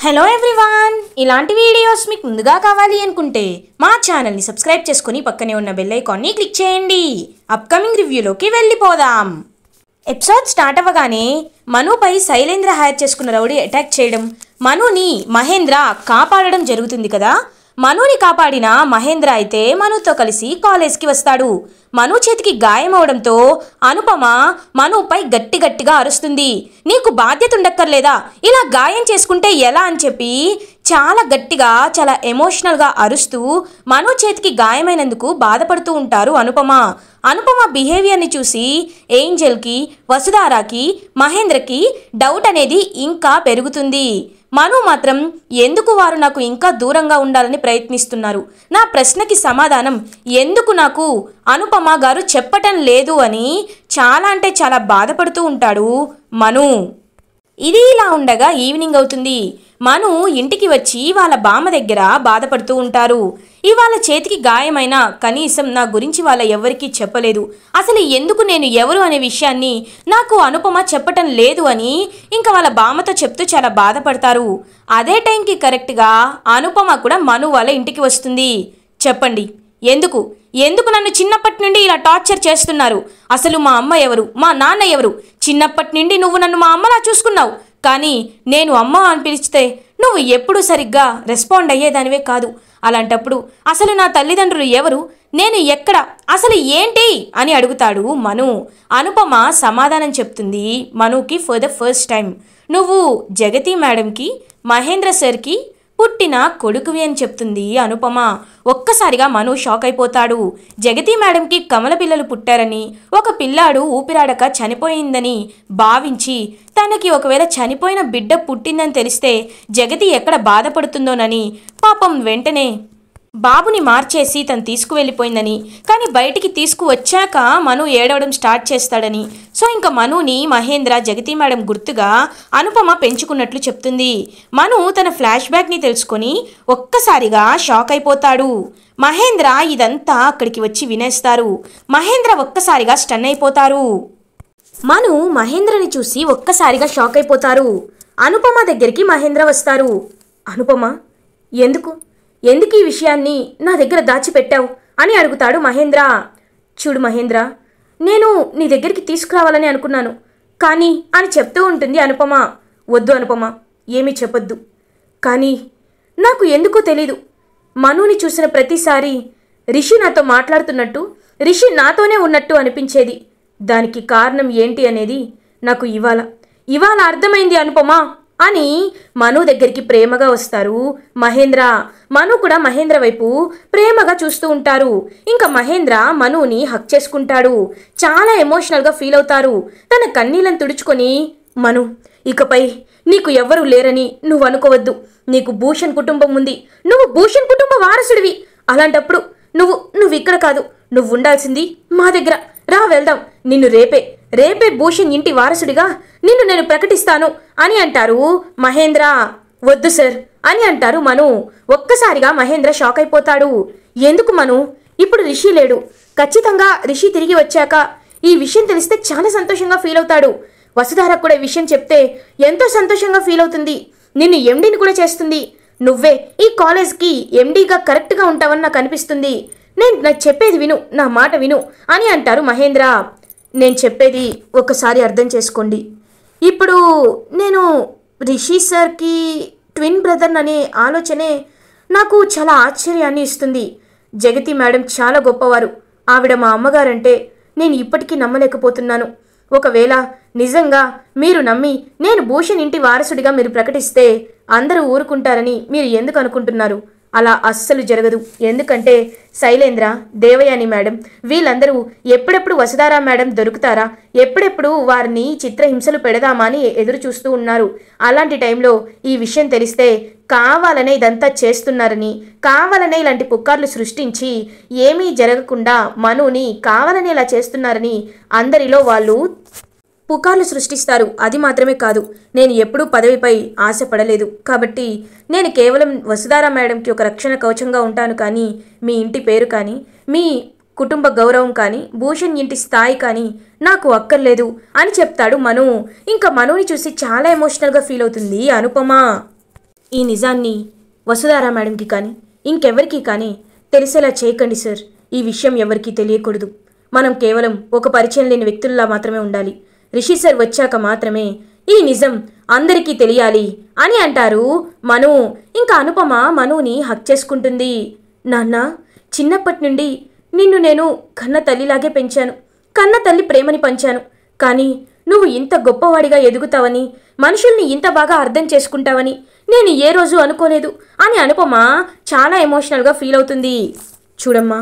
Hello everyone, ఇలాంటి videos మీకు ముందుగా కావాలి అనుకుంటే మా ఛానల్ని సబ్స్క్రైబ్ చేసుకుని పక్కనే ఉన్న బెల్ ఐకాన్ని క్లిక్ చేయండి. అప్కమింగ్ రివ్యూలోకి వెళ్ళిపోదాం. ఎపిసోడ్ స్టార్ట్ అవ్వగానే మనుపై శైలేంద్ర హైర్ చేసుకున్న రౌడీ అటాక్ చేయడం, మనుని మహేంద్ర కాపాడడం జరుగుతుంది కదా. మనుని కాపాడిన మహేంద్ర అయితే మనుతో కలిసి కాలేజ్కి వస్తాడు. మను చేతికి గాయం అవడంతో అనుపమ మనుపై గట్టిగా అరుస్తుంది. నీకు బాధ్యత ఉండక్కర్లేదా, ఇలా గాయం చేసుకుంటే ఎలా అని చెప్పి చాలా గట్టిగా చాలా ఎమోషనల్గా అరుస్తూ మను చేతికి గాయమైనందుకు బాధపడుతూ ఉంటారు అనుపమ బిహేవియర్ని చూసి ఏంజెల్కి, వసుధారాకి, మహేంద్రకి డౌట్ అనేది ఇంకా పెరుగుతుంది. మను మాత్రం ఎందుకు వారు నాకు ఇంకా దూరంగా ఉండాలని ప్రయత్నిస్తున్నారు, నా ప్రశ్నకి సమాధానం ఎందుకు నాకు అనుపమ గారు చెప్పటం లేదు అని చాలా అంటే చాలా బాధపడుతూ ఉంటాడు మను. ఇది ఇలా ఉండగా ఈవినింగ్ అవుతుంది. మను ఇంటికి వచ్చి వాళ్ళ బామ్మ దగ్గర బాధపడుతూ ఉంటారు. ఇవాళ చేతికి గాయమైన కనీసం నా గురించి వాళ్ళ ఎవరికీ చెప్పలేదు, అసలు ఎందుకు నేను ఎవరు అనే విషయాన్ని నాకు అనుపమ చెప్పటం లేదు అని ఇంకా వాళ్ళ బామ్మతో చెప్తూ చాలా బాధపడతారు. అదే టైంకి కరెక్ట్గా అనుపమ కూడా మను వాళ్ళ ఇంటికి వస్తుంది. చెప్పండి, ఎందుకు నన్ను చిన్నప్పటి నుండి ఇలా టార్చర్ చేస్తున్నారు? అసలు మా అమ్మ ఎవరు, మా నాన్న ఎవరు? చిన్నప్పటి నుండి నువ్వు నన్ను మా అమ్మలా చూసుకున్నావు, కానీ నేను అమ్మ అని పిలిస్తే నువ్వు ఎప్పుడూ సరిగ్గా రెస్పాండ్ అయ్యేదానివే కాదు. అలాంటప్పుడు అసలు నా తల్లిదండ్రులు ఎవరు, నేను ఎక్కడ, అసలు ఏంటి అని అడుగుతాడు మను. అనుపమ సమాధానం చెప్తుంది మనుకి ఫర్ ద ఫస్ట్ టైం. నువ్వు జగతి మేడంకి, మహేంద్ర సార్కి పుట్టిన కొడుకువి అని చెప్తుంది అనుపమ. ఒక్కసారిగా మను షాక్ అయిపోతాడు. జగతి మేడంకి కమల పిల్లలు పుట్టారని, ఒక పిల్లాడు ఊపిరాడక చనిపోయిందని భావించి తనకి ఒకవేళ చనిపోయిన బిడ్డ పుట్టిందని తెలిస్తే జగతి ఎక్కడ బాధపడుతుందోనని పాపం వెంటనే బాబుని మార్చేసి తను తీసుకువెళ్ళిపోయిందని, కానీ బయటికి తీసుకువచ్చాక మను ఏడవడం స్టార్ట్ చేస్తాడని, సో ఇంకా మనుని మహేంద్ర జగతి మేడం గుర్తుగా అనుపమ పెంచుకున్నట్లు చెప్తుంది. మను తన ఫ్లాష్ బ్యాక్ని తెలుసుకొని ఒక్కసారిగా షాక్ అయిపోతాడు. మహేంద్ర ఇదంతా అక్కడికి వచ్చి వినేస్తారు. మహేంద్ర ఒక్కసారిగా స్టన్ అయిపోతారు. మను మహేంద్రని చూసి ఒక్కసారిగా షాక్ అయిపోతారు. అనుపమ దగ్గరికి మహేంద్ర వస్తారు. అనుపమ, ఎందుకు ఈ విషయాన్ని నా దగ్గర దాచిపెట్టావు అని అడుగుతాడు మహేంద్ర. చూడు మహేంద్ర, నేను నీ దగ్గరికి తీసుకురావాలని అనుకున్నాను కానీ అని చెప్తూ ఉంటుంది అనుపమ. వద్దు అనుపమ, ఏమీ చెప్పొద్దు. కానీ నాకు ఎందుకో తెలీదు, మనుని చూసిన ప్రతిసారి రిషి నాతో మాట్లాడుతున్నట్టు, రిషి నాతోనే ఉన్నట్టు అనిపించేది. దానికి కారణం ఏంటి అనేది నాకు ఇవాళ అర్థమైంది అనుపమ అని మను దగ్గరికి ప్రేమగా వస్తారు మహేంద్ర. మను కూడా మహేంద్ర వైపు ప్రేమగా చూస్తూ ఉంటారు. ఇంకా మహేంద్ర మనుని హక్ చేసుకుంటాడు. చాలా ఎమోషనల్గా ఫీల్ అవుతారు. తన కన్నీళ్ళని తుడుచుకొని, మను, ఇకపై నీకు ఎవ్వరూ లేరని నువ్వు అనుకోవద్దు. నీకు భూషణ్ కుటుంబం ఉంది, నువ్వు భూషణ్ కుటుంబ వారసుడివి. అలాంటప్పుడు నువ్వు ఇక్కడ కాదు, నువ్వు ఉండాల్సింది మా దగ్గర. రా వెళ్దాం, నిన్ను రేపే భూషణ్ ఇంటి వారసుడిగా నిన్ను నేను ప్రకటిస్తాను అని అంటారు మహేంద్ర. వద్దు సార్ అని అంటారు మను. ఒక్కసారిగా మహేంద్ర షాక్ అయిపోతాడు. ఎందుకు మను? ఇప్పుడు రిషి లేడు. ఖచ్చితంగా రిషి తిరిగి వచ్చాక ఈ విషయం తెలిస్తే చాలా సంతోషంగా ఫీల్ అవుతాడు. వసుధార కూడా ఈ విషయం చెప్తే ఎంతో సంతోషంగా ఫీల్ అవుతుంది. నిన్ను ఎండీని కూడా చేస్తుంది. నువ్వే ఈ కాలేజ్కి ఎండీగా కరెక్ట్గా ఉంటావని నాకు అనిపిస్తుంది. నాకు చెప్పేది విను, నా మాట విను అని అంటారు మహేంద్ర. నేను చెప్పేది ఒకసారి అర్థం చేసుకోండి. ఇప్పుడు నేను రిషి సార్కి ట్విన్ బ్రదర్ అనే ఆలోచనే నాకు చాలా ఆశ్చర్యాన్ని ఇస్తుంది. జగతి మేడం చాలా గొప్పవారు. ఆవిడ మా అమ్మగారంటే నేను ఇప్పటికీ నమ్మలేకపోతున్నాను. ఒకవేళ నిజంగా మీరు నమ్మి నేను భూషణ్ ఇంటి వారసుడిగా మీరు ప్రకటిస్తే అందరూ ఊరుకుంటారని మీరు ఎందుకు అనుకుంటున్నారు? అలా అస్సలు జరగదు. ఎందుకంటే శైలేంద్ర, దేవయాని మేడం వీళ్ళందరూ ఎప్పుడెప్పుడు వసుధారా మేడం దొరుకుతారా, ఎప్పుడెప్పుడు వారిని చిత్రహింసలు పెడదామా అని ఎదురు చూస్తూ ఉన్నారు. అలాంటి టైంలో ఈ విషయం తెలిస్తే కావాలనే ఇదంతా చేస్తున్నారని, కావాలనే ఇలాంటి పుకార్లు సృష్టించి ఏమీ జరగకుండా మనుని కావాలనే ఇలా చేస్తున్నారని అందరిలో వాళ్ళు పుకార్లు సృష్టిస్తారు. అది మాత్రమే కాదు, నేను ఎప్పుడూ పదవిపై ఆశపడలేదు కాబట్టి నేను కేవలం వసుధారా మేడంకి ఒక రక్షణ కవచంగా ఉంటాను. కానీ మీ ఇంటి పేరు కానీ, మీ కుటుంబ గౌరవం కానీ, భూషణ్ ఇంటి స్థాయి కానీ నాకు అక్కర్లేదు అని చెప్తాడు మను. ఇంకా మనుని చూసి చాలా ఎమోషనల్గా ఫీల్ అవుతుంది అనుపమ. ఈ నిజాన్ని వసుధారా మేడంకి కానీ ఇంకెవరికి కానీ తెలిసేలా చేయకండి సార్. ఈ విషయం ఎవరికీ తెలియకూడదు. మనం కేవలం ఒక పరిచయం లేని వ్యక్తుల్లా మాత్రమే ఉండాలి. రిషి సార్ వచ్చాక మాత్రమే ఈ నిజం అందరికీ తెలియాలి అని అంటారు మను. ఇంకా అనుపమ మనుని హక్ చేసుకుంటుంది. నాన్న, చిన్నప్పటి నుండి నిన్ను నేను కన్న తల్లిలాగే పెంచాను. కన్న తల్లి ప్రేమని పంచాను. కానీ నువ్వు ఇంత గొప్పవాడిగా ఎదుగుతావని, మనుషుల్ని ఇంత బాగా అర్థం చేసుకుంటావని నేను ఏ రోజు అనుకోలేదు అని అనుపమ చాలా ఎమోషనల్గా ఫీల్ అవుతుంది. చూడమ్మా,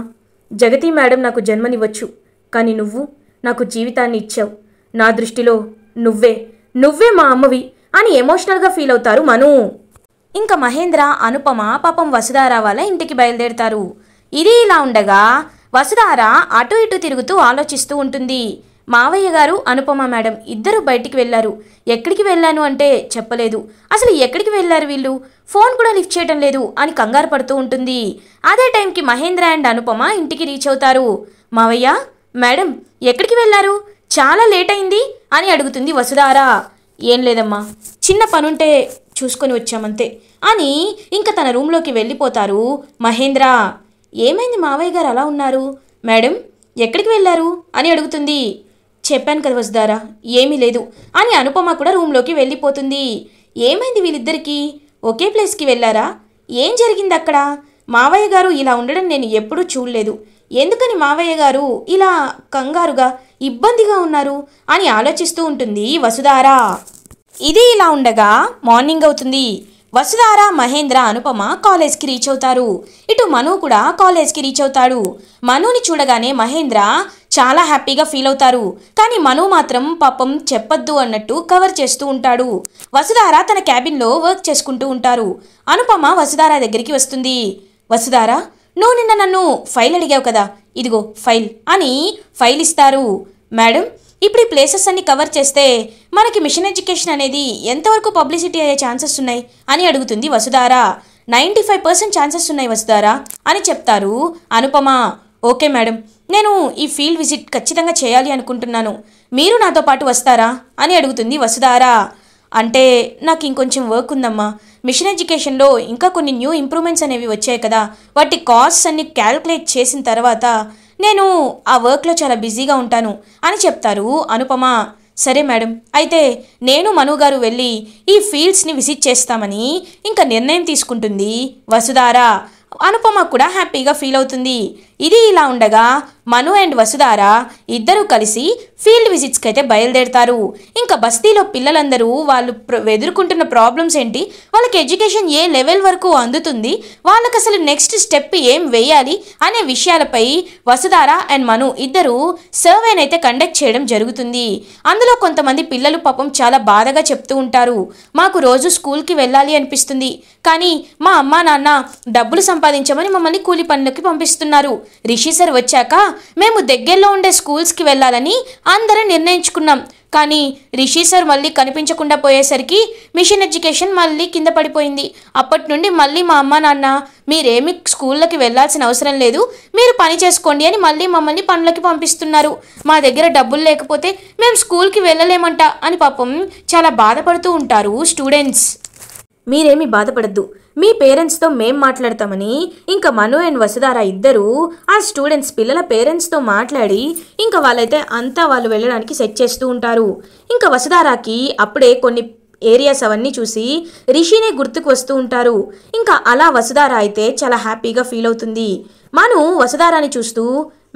జగతి మేడం నాకు జన్మనివ్వచ్చు, కానీ నువ్వు నాకు జీవితాన్ని ఇచ్చావు. నా దృష్టిలో నువ్వే మా అమ్మవి అని ఎమోషనల్గా ఫీల్ అవుతారు మను. ఇంకా మహేంద్ర, అనుపమ పాపం వసుధారా వాళ్ళ ఇంటికి బయలుదేరుతారు. ఇది ఇలా ఉండగా వసుధార అటు ఇటు తిరుగుతూ ఆలోచిస్తూ ఉంటుంది. మావయ్య గారు, అనుపమ మేడం ఇద్దరు బయటికి వెళ్ళారు. ఎక్కడికి వెళ్ళాను అంటే చెప్పలేదు. అసలు ఎక్కడికి వెళ్ళారు వీళ్ళు? ఫోన్ కూడా లిఫ్ట్ చేయడం లేదు అని కంగారు పడుతూ ఉంటుంది. అదే టైంకి మహేంద్ర అండ్ అనుపమ ఇంటికి రీచ్ అవుతారు. మావయ్య, మేడం ఎక్కడికి వెళ్ళారు? చాలా లేట్ అయింది అని అడుగుతుంది వసుధార. ఏం లేదమ్మా, చిన్న పనుంటే చూసుకొని వచ్చామంతే అని ఇంకా తన రూమ్లోకి వెళ్ళిపోతారు మహేంద్ర. ఏమైంది మావయ్య గారు అలా ఉన్నారు? మేడం ఎక్కడికి వెళ్ళారు అని అడుగుతుంది. చెప్పాను కదా వసుధార, ఏమీ లేదు అని అనుపమ కూడా రూమ్లోకి వెళ్ళిపోతుంది. ఏమైంది వీళ్ళిద్దరికీ? ఒకే ప్లేస్కి వెళ్ళారా? ఏం జరిగింది అక్కడ? మావయ్య గారు ఇలా ఉండడం నేను ఎప్పుడూ చూడలేదు. ఎందుకని మావయ్య గారు ఇలా కంగారుగా ఇబ్బందిగా ఉన్నారు అని ఆలోచిస్తూ ఉంటుంది వసుధార. ఇది ఇలా ఉండగా మార్నింగ్ అవుతుంది. వసుధార, మహేంద్ర, అనుపమ కాలేజ్కి రీచ్ అవుతారు. ఇటు మను కూడా కాలేజ్కి రీచ్ అవుతాడు. మనుని చూడగానే మహేంద్ర చాలా హ్యాపీగా ఫీల్ అవుతారు. కానీ మను మాత్రం పాపం చెప్పొద్దు అన్నట్టు కవర్ చేస్తూ ఉంటాడు. వసుధార తన క్యాబిన్లో వర్క్ చేసుకుంటూ ఉంటారు. అనుపమ వసుధార దగ్గరికి వస్తుంది. వసుధార, నువ్వు నిన్న నన్ను ఫైల్ అడిగావు కదా, ఇదిగో ఫైల్ అని ఫైల్ ఇస్తారు. మేడం, ఇప్పుడు ఈ ప్లేసెస్ అన్ని కవర్ చేస్తే మనకి మిషన్ ఎడ్యుకేషన్ అనేది ఎంతవరకు పబ్లిసిటీ అయ్యే ఛాన్సెస్ ఉన్నాయి అని అడుగుతుంది వసుధార. 95% ఛాన్సెస్ ఉన్నాయి వసుధార అని చెప్తారు అనుపమ. ఓకే మేడం, నేను ఈ ఫీల్డ్ విజిట్ ఖచ్చితంగా చేయాలి అనుకుంటున్నాను. మీరు నాతో పాటు వస్తారా అని అడుగుతుంది వసుధార. అంటే నాకు ఇంకొంచెం వర్క్ ఉందమ్మా. మిషన్ ఎడ్యుకేషన్లో ఇంకా కొన్ని న్యూ ఇంప్రూవ్మెంట్స్ అనేవి వచ్చాయి కదా, వాటి కాస్ట్స్ అన్ని క్యాల్కులేట్ చేసిన తర్వాత నేను ఆ వర్క్లో చాలా బిజీగా ఉంటాను అని చెప్తారు అనుపమ. సరే మేడం, అయితే నేను మను గారు వెళ్ళి ఈ ఫీల్డ్స్ని విజిట్ చేస్తామని ఇంకా నిర్ణయం తీసుకుంటుంది వసుధార. అనుపమ కూడా హ్యాపీగా ఫీల్ అవుతుంది. ఇది ఇలా ఉండగా మను అండ్ వసుధార ఇద్దరూ కలిసి ఫీల్డ్ విజిట్స్కి అయితే బయలుదేరుతారు. ఇంకా బస్తీలో పిల్లలందరూ వాళ్ళు ఎదుర్కొంటున్న ప్రాబ్లమ్స్ ఏంటి, వాళ్ళకి ఎడ్యుకేషన్ ఏ లెవెల్ వరకు అందుతుంది, వాళ్ళకి అసలు నెక్స్ట్ స్టెప్ ఏం వేయాలి అనే విషయాలపై వసుధార అండ్ మను ఇద్దరు సర్వేనైతే కండక్ట్ చేయడం జరుగుతుంది. అందులో కొంతమంది పిల్లలు పాపం చాలా బాధగా చెప్తూ ఉంటారు. మాకు రోజు స్కూల్కి వెళ్ళాలి అనిపిస్తుంది, కానీ మా అమ్మా నాన్న డబ్బులు సంపాదించమని మమ్మల్ని కూలి పనులకి పంపిస్తున్నారు. రిషి సార్ వచ్చాక మేము దగ్గరలో ఉండే స్కూల్స్కి వెళ్ళాలని అందరం నిర్ణయించుకున్నాం. కానీ రిషి సార్ మళ్ళీ కనిపించకుండా పోయేసరికి మిషన్ ఎడ్యుకేషన్ మళ్ళీ కింద పడిపోయింది. అప్పటి నుండి మళ్ళీ మా అమ్మ నాన్న మీరేమి స్కూళ్ళకి వెళ్ళాల్సిన అవసరం లేదు, మీరు పని చేసుకోండి అని మళ్ళీ మమ్మల్ని పనులకి పంపిస్తున్నారు. మా దగ్గర డబ్బులు లేకపోతే మేము స్కూల్కి వెళ్ళలేమంట అని పాపం చాలా బాధపడుతూ ఉంటారు స్టూడెంట్స్. మీరేమీ బాధపడద్దు, మీ పేరెంట్స్తో మేం మాట్లాడతామని ఇంకా మను అండ్ వసుధార ఇద్దరు ఆ స్టూడెంట్స్ పిల్లల పేరెంట్స్తో మాట్లాడి ఇంకా వాళ్ళైతే అంతా వాళ్ళు వెళ్ళడానికి సెట్ చేస్తూ ఉంటారు. ఇంకా వసుధారాకి అప్పుడే కొన్ని ఏరియాస్ అవన్నీ చూసి రిషినే గుర్తుకు వస్తూ ఉంటారు. ఇంకా అలా వసుధార అయితే చాలా హ్యాపీగా ఫీల్ అవుతుంది. మను వసుధారాని చూస్తూ,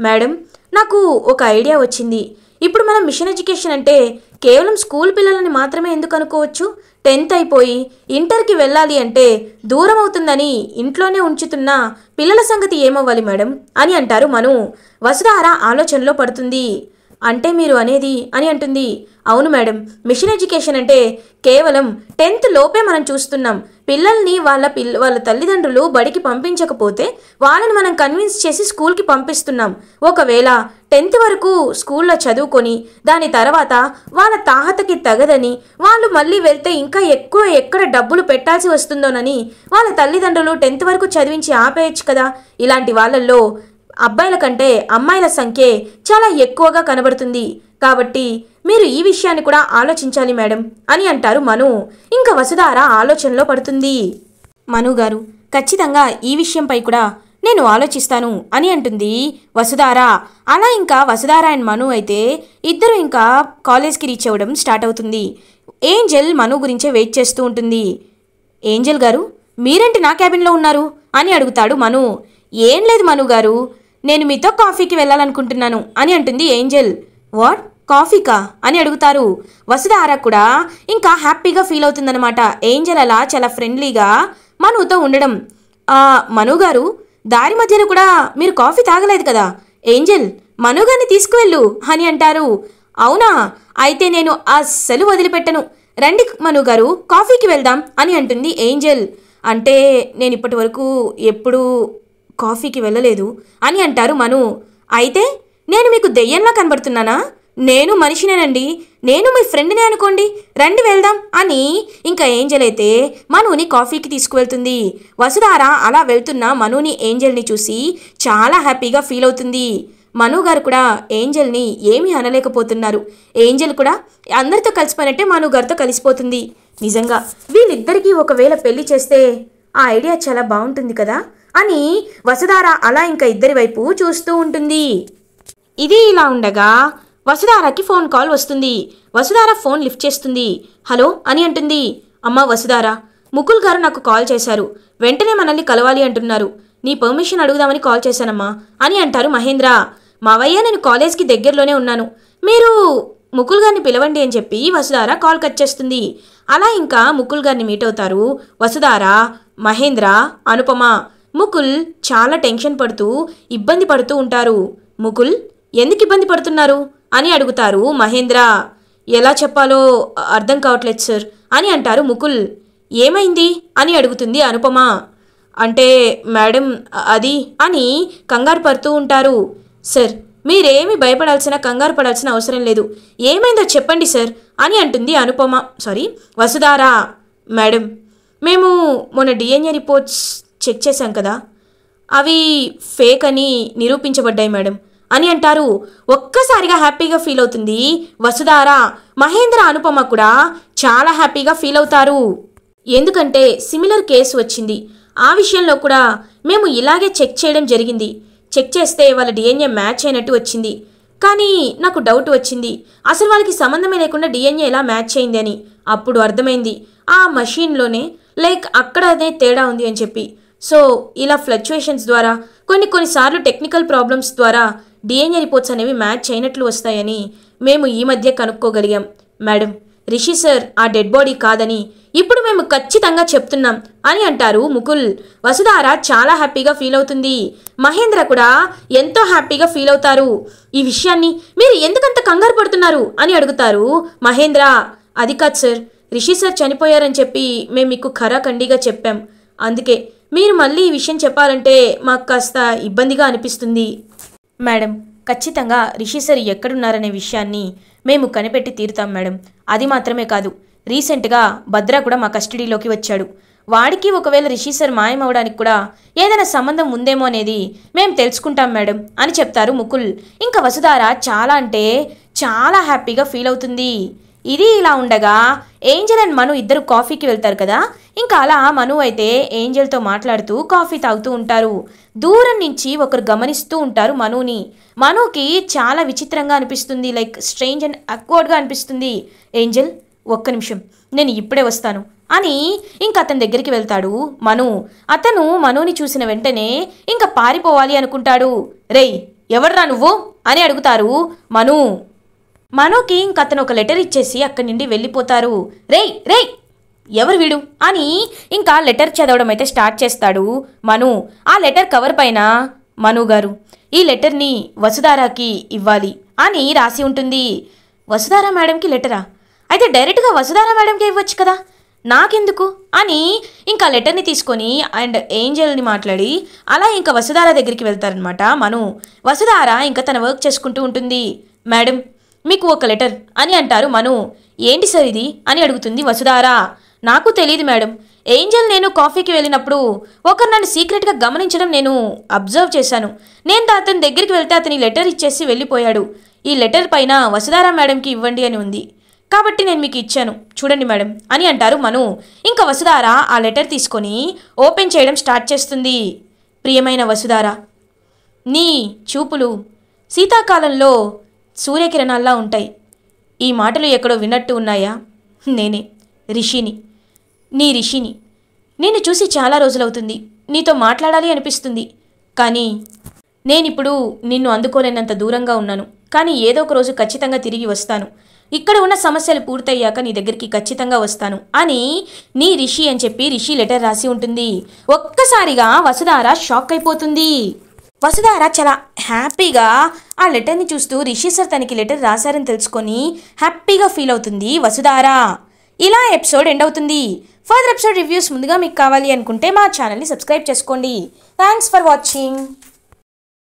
మేడం నాకు ఒక ఐడియా వచ్చింది. ఇప్పుడు మనం మిషన్ ఎడ్యుకేషన్ అంటే కేవలం స్కూల్ పిల్లలని మాత్రమే ఎందుకు అనుకోవచ్చు? 10th అయిపోయి ఇంటర్కి వెళ్ళాలి అంటే దూరం అవుతుందని ఇంట్లోనే ఉంచుతున్న పిల్లల సంగతి ఏమవ్వాలి మేడం అని అంటారు మను. వసుధార ఆలోచనలో పడుతుంది. అంటే మీరు అనేది అని అంటుంది. అవును మేడం, మిషన్ ఎడ్యుకేషన్ అంటే కేవలం 10th లోపే మనం చూస్తున్నాం. పిల్లల్ని వాళ్ళ తల్లిదండ్రులు బడికి పంపించకపోతే వాళ్ళని మనం కన్విన్స్ చేసి స్కూల్కి పంపిస్తున్నాం. ఒకవేళ 10th వరకు స్కూల్లో చదువుకొని దాని తర్వాత వాళ్ళ తాహతకి తగదని వాళ్ళు మళ్ళీ వెళ్తే ఇంకా ఎక్కువ ఎక్కడ డబ్బులు పెట్టాల్సి వస్తుందోనని వాళ్ళ తల్లిదండ్రులు 10th వరకు చదివించి ఆపేయచ్చు కదా. ఇలాంటి వాళ్ళల్లో అబ్బాయిల కంటే అమ్మాయిల సంఖ్య చాలా ఎక్కువగా కనబడుతుంది. కాబట్టి మీరు ఈ విషయాన్ని కూడా ఆలోచించాలి మేడం అని అంటారు మను. ఇంకా వసుధార ఆలోచనలో పడుతుంది. మను గారు, ఖచ్చితంగా ఈ విషయంపై కూడా నేను ఆలోచిస్తాను అని అంటుంది వసుధార. అలా ఇంకా వసుధార అండ్ మను అయితే ఇద్దరు ఇంకా కాలేజ్కి రీచ్ అవ్వడం స్టార్ట్ అవుతుంది. ఏంజెల్ మను గురించే వెయిట్ చేస్తూ ఉంటుంది. ఏంజెల్ గారు, మీరేంటి నా క్యాబిన్లో ఉన్నారు అని అడుగుతాడు మను. ఏం లేదు మను గారు, నేను మీతో కాఫీకి వెళ్ళాలనుకుంటున్నాను అని అంటుంది ఏంజెల్. వాట్, కాఫీకా అని అడుగుతారు. వసుధార కూడా ఇంకా హ్యాపీగా ఫీల్ అవుతుందన్నమాట. ఏంజెల్ అలా చాలా ఫ్రెండ్లీగా మనుతో ఉండడం. మను గారు, దారి మధ్యలో కూడా మీరు కాఫీ తాగలేదు కదా, ఏంజెల్ మను గారిని తీసుకువెళ్ళు అని అంటారు. అవునా, అయితే నేను అస్సలు వదిలిపెట్టను, రండి మను గారు కాఫీకి వెళ్దాం అని అంటుంది ఏంజెల్. అంటే నేను ఇప్పటి వరకు ఎప్పుడూ కాఫీకి వెళ్ళలేదు అని అంటారు మను. అయితే నేను మీకు దెయ్యంలా కనబడుతున్నానా? నేను మనిషినేనండి, నేను మీ ఫ్రెండ్నే అనుకోండి, రండి వెళ్దాం అని ఇంకా ఏంజెల్ అయితే మనుని కాఫీకి తీసుకువెళ్తుంది. వసుధార అలా వెళ్తున్న మనుని ఏంజెల్ని చూసి చాలా హ్యాపీగా ఫీల్ అవుతుంది. మను గారు కూడా ఏంజెల్ని ఏమీ అనలేకపోతున్నారు. ఏంజెల్ కూడా అందరితో కలిసిపోయినట్టే మను గారితో కలిసిపోతుంది. నిజంగా వీళ్ళిద్దరికీ ఒకవేళ పెళ్లి చేస్తే ఆ ఐడియా చాలా బాగుంటుంది కదా అని వసుధార అలా ఇంకా ఇద్దరి వైపు చూస్తూ ఉంటుంది. ఇది ఇలా ఉండగా వసుధారకి ఫోన్ కాల్ వస్తుంది. వసుధార ఫోన్ లిఫ్ట్ చేస్తుంది. హలో అని అంటుంది. అమ్మా వసుధార, ముకుల్ గారు నాకు కాల్ చేశారు, వెంటనే మనల్ని కలవాలి అంటున్నారు, నీ పర్మిషన్ అడుగుదామని కాల్ చేశానమ్మా అని అంటారు మహేంద్ర. మావయ్య, నేను కాలేజ్కి దగ్గరలోనే ఉన్నాను, మీరు ముకుల్ గారిని పిలవండి అని చెప్పి వసుధార కాల్ కట్ చేస్తుంది. అలా ఇంకా ముకుల్ గారిని మీట్ అవుతారు వసుధార, మహేంద్ర, అనుపమ. ముకుల్ చాలా టెన్షన్ పడుతూ ఇబ్బంది పడుతూ ఉంటారు. ముకుల్, ఎందుకు ఇబ్బంది పడుతున్నారు అని అడుగుతారు మహేంద్ర. ఎలా చెప్పాలో అర్థం కావట్లేదు సార్ అని అంటారు ముకుల్. ఏమైంది అని అడుగుతుంది అనుపమ. అంటే మేడం అది అని కంగారు పడుతూ ఉంటారు. సార్, మీరేమి భయపడాల్సిన కంగారు పడాల్సిన అవసరం లేదు, ఏమైందో చెప్పండి సార్ అని అంటుంది వసుధార. మేడం, మేము మొన్న డిఎన్ఏ రిపోర్ట్స్ చెక్ చేశాం కదా, అవి ఫేక్ అని నిరూపించబడ్డాయి మేడం అని అంటారు. ఒక్కసారిగా హ్యాపీగా ఫీల్ అవుతుంది వసుధార. మహేంద్ర, అనుపమ కూడా చాలా హ్యాపీగా ఫీల్ అవుతారు. ఎందుకంటే సిమిలర్ కేసు వచ్చింది, ఆ విషయంలో కూడా మేము ఇలాగే చెక్ చేయడం జరిగింది. చెక్ చేస్తే వాళ్ళ డిఎన్ఏ మ్యాచ్ అయినట్టు వచ్చింది. కానీ నాకు డౌట్ వచ్చింది, అసలు వాళ్ళకి సంబంధమే లేకుండా డిఎన్ఏ ఎలా మ్యాచ్ అయింది అని. అప్పుడు అర్థమైంది ఆ మషీన్లోనే అక్కడనే తేడా ఉంది అని చెప్పి. సో ఇలా ఫ్లక్చుయేషన్స్ ద్వారా కొన్నిసార్లు టెక్నికల్ ప్రాబ్లమ్స్ ద్వారా డిఎన్ఏ రిపోర్ట్స్ అనేవి మ్యాచ్ అయినట్లు వస్తాయని మేము ఈ మధ్య కనుక్కోగలిగాం మేడం. రిషి సార్ ఆ డెడ్ బాడీ కాదని ఇప్పుడు మేము ఖచ్చితంగా చెప్తున్నాం అని అంటారు ముకుల్. వసుధార చాలా హ్యాపీగా ఫీల్ అవుతుంది. మహేంద్ర కూడా ఎంతో హ్యాపీగా ఫీల్ అవుతారు. ఈ విషయాన్ని మీరు ఎందుకంత కంగారు పడుతున్నారు అని అడుగుతారు మహేంద్ర. అది కాదు సార్, రిషి సార్ చనిపోయారని చెప్పి మేము మీకు ఖరాఖండిగా చెప్పాం, అందుకే మీరు మళ్ళీ ఈ విషయం చెప్పాలంటే మాకు కాస్త ఇబ్బందిగా అనిపిస్తుంది. మేడం, ఖచ్చితంగా రిషి సార్ ఎక్కడున్నారనే విషయాన్ని మేము కనిపెట్టి తీరుతాం మేడం. అది మాత్రమే కాదు, రీసెంట్గా భద్ర కూడా మా కస్టడీలోకి వచ్చాడు. వాడికి ఒకవేళ రిషి సార్ మాయమవడానికి కూడా ఏదైనా సంబంధం ఉందేమో అనేది మేము తెలుసుకుంటాం మేడం అని చెప్తారు ముకుల్. ఇంకా వసుధార చాలా అంటే చాలా హ్యాపీగా ఫీల్ అవుతుంది. ఇది ఇలా ఉండగా ఏంజెల్ అండ్ మను ఇద్దరు కాఫీకి వెళ్తారు కదా. ఇంకా అలా మను అయితే ఏంజెల్తో మాట్లాడుతూ కాఫీ తాగుతూ ఉంటారు. దూరం నుంచి ఒకరు గమనిస్తూ ఉంటారు మనుని. మనుకి చాలా విచిత్రంగా అనిపిస్తుంది, స్ట్రేంజ్ అండ్ అక్వర్డ్గా అనిపిస్తుంది. ఏంజెల్, ఒక్క నిమిషం, నేను ఇప్పుడే వస్తాను అని ఇంకా అతని దగ్గరికి వెళ్తాడు మను. అతను మనుని చూసిన వెంటనే ఇంకా పారిపోవాలి అనుకుంటాడు. రేయ్, ఎవర్రా నువ్వు అని అడుగుతారు మను. మనుకి ఇంక అతను ఒక లెటర్ ఇచ్చేసి అక్కడి నుండి వెళ్ళిపోతారు. రేయ్ రేయ్, ఎవరు వీడు అని ఇంకా లెటర్ చదవడం అయితే స్టార్ట్ చేస్తాడు మను. ఆ లెటర్ కవర్ పైన మను గారు, ఈ లెటర్ని వసుధారాకి ఇవ్వాలి అని రాసి ఉంటుంది. వసుధార మేడంకి లెటరా? అయితే డైరెక్ట్గా వసుధార మేడంకి ఇవ్వచ్చు కదా, నాకెందుకు అని ఇంకా లెటర్ని తీసుకొని అండ్ ఏంజెల్ని మాట్లాడి అలా ఇంకా వసుధార దగ్గరికి వెళ్తారనమాట మను. వసుధార ఇంకా తన వర్క్ చేసుకుంటూ ఉంటుంది. మేడం, మీకు ఒక లెటర్ అని అంటారు మను. ఏంటి సార్ ఇది అని అడుగుతుంది వసుధార. నాకు తెలియదు మేడం, ఏంజెల్ నేను కాఫీకి వెళ్ళినప్పుడు ఒకరు నన్ను సీక్రెట్గా గమనించడం నేను అబ్జర్వ్ చేశాను. నేను అతని దగ్గరికి వెళ్తే అతని లెటర్ ఇచ్చేసి వెళ్ళిపోయాడు. ఈ లెటర్ పైన వసుధార మేడంకి ఇవ్వండి అని ఉంది. కాబట్టి నేను మీకు ఇచ్చాను, చూడండి మేడం అని అంటారు మను. ఇంకా వసుధార ఆ లెటర్ తీసుకొని ఓపెన్ చేయడం స్టార్ట్ చేస్తుంది. ప్రియమైన వసుధార, నీ చూపులు శీతాకాలంలో సూర్యకిరణాల్లా ఉంటాయి. ఈ మాటలు ఎక్కడో విన్నట్టు ఉన్నాయా? నేనే రిషిని, నీ రిషిని. నిన్ను చూసి చాలా రోజులవుతుంది. నీతో మాట్లాడాలి అనిపిస్తుంది. కానీ నేనిప్పుడు నిన్ను అందుకోలేనంత దూరంగా ఉన్నాను. కానీ ఏదో ఒక రోజు ఖచ్చితంగా తిరిగి వస్తాను. ఇక్కడ ఉన్న సమస్యలు పూర్తయ్యాక నీ దగ్గరికి ఖచ్చితంగా వస్తాను అని నీ రిషి అని చెప్పి రిషి లెటర్ రాసి ఉంటుంది. ఒక్కసారిగా వసుధార షాక్ అయిపోతుంది. వసుధార చాలా హ్యాపీగా ఆ లెటర్ని చూస్తూ రిషి సార్ తనకి లెటర్ రాశారని తెలుసుకొని హ్యాపీగా ఫీల్ అవుతుంది వసుధార. ఇలా ఎపిసోడ్ ఎండ్ అవుతుంది. ఫర్దర్ ఎపిసోడ్ రివ్యూస్ ముందుగా మీకు కావాలి అనుకుంటే మా ఛానల్ని సబ్స్క్రైబ్ చేసుకోండి. Thanks for watching.